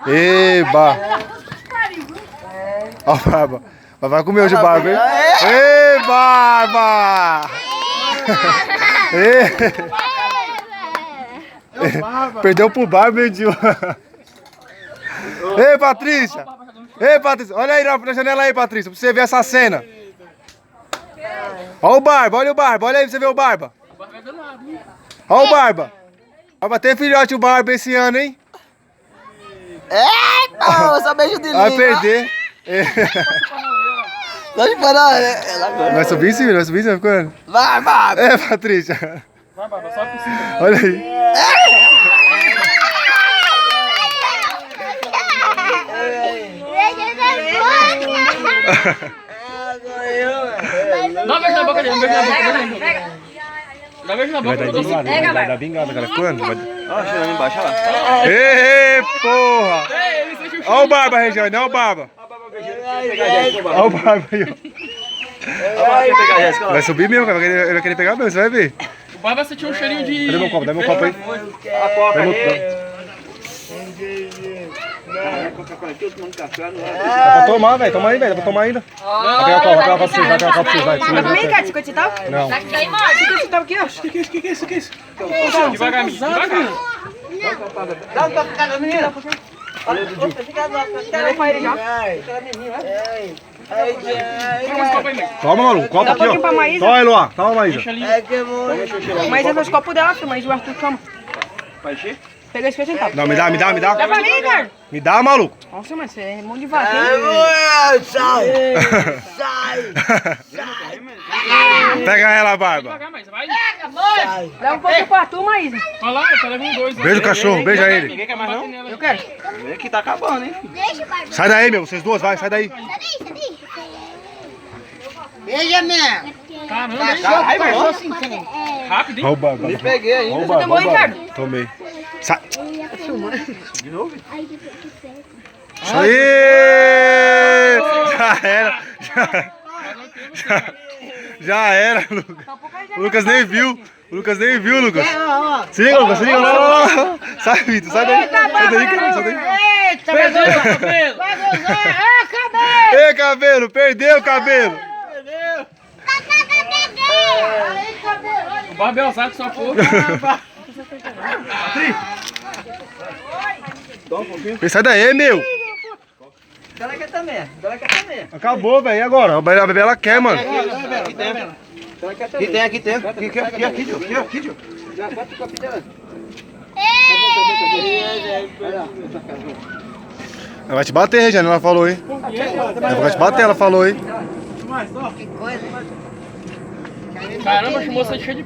Eba! Ó, Barba. Vai comer hoje o Barba, hein? Ei, Barba! Perdeu pro Barba, hein, tio? Ei, Patrícia! Ei, Patrícia! Olha aí na janela aí, Patrícia, pra você ver essa cena. Olha o Barba, olha o Barba, olha aí pra você ver o Barba. Olha o Barba. Vai ter filhote o Barba esse ano, hein? Eita, só beijo de língua. Vai perder. Vai chupando, né? Vai subir em cima, vai subir em cima, ficando. Vai, vai. É, Patrícia. Vai, Barba, sobe por cima. Olha aí. Dá um beijo na boca dele, um beijo na boca dele. Dá um beijo na boca dele. Vai dar vingada, cara. Quando? Ó, chegando embaixo, olha lá. Ê, porra! Olha o Barba, Regiane, olha o Barba. Olha o Barba aí. Vai subir mesmo, cara. Ele vai querer pegar mesmo, você vai ver. O Barba sentiu um cheirinho de... Cadê meu copo? Dá meu copo aí. A copa aí. Dá pra tomar, velho. Toma aí, velho. Dá pra tomar ainda. Vai pegar o copo, vai pegar o copo, vai pegar o copo, vai. Vai comer, cara? 50 centavos? Não. 50 centavos aqui, ó. Que é isso? Devagar, menino, devagar. Dá um toque cada menina. Olha, Deu pra ele já. Toma, maluco. Copo Dá um aqui, pouquinho pra ó. Maísa. Toma aí, Luar. Toma, Maísa. Mas é os copos dela, filho. Mas o Arthur toma. Vai encher? Pega esse 50 centavos. Não, me dá. Dá pra mim, Ricardo. Me dá, maluco. Nossa, mas você é mão de vaca, hein? Sai! Pega ela, Barba. Devagar, mas vai. Dá um pouquinho pro Arthur, Maísa. Olha lá, eu levando dois. Beija o cachorro, beija ele. Ninguém quer mais não? Eu quero. Vem que tá acabando, hein? Deixa o Barba. Sai daí, meu. Vocês duas, vai, sai daí. Sai daí. Beija mesmo. Caramba, hein? Rápido, hein? Olha o Barba. Me peguei ainda. Olha o Você Barba. tomou, olha o Barba. Ricardo? Tomei. Sai. De novo? Aí depois que fez. Isso aí! Já era. Já era, Lucas. O Lucas nem viu. O Lucas nem viu, Lucas. Se liga, Lucas, se liga. Não. Sai, Vitor, sai daí. Sai daí, cara, sai daí. Eita, vai Perdeu o cabelo. Ei, cabelo, perdeu o cabelo. O Barba é ousado, só porra. Sai daí, meu. Ela quer também. Acabou, velho. E agora? A bebê ela quer, mano. Aqui tem. Aqui, tio. Já bota o copo dela. Ela vai te bater, Regiane, ela falou, hein? Ela vai te bater, ela falou, hein? Caramba, chamou você cheio de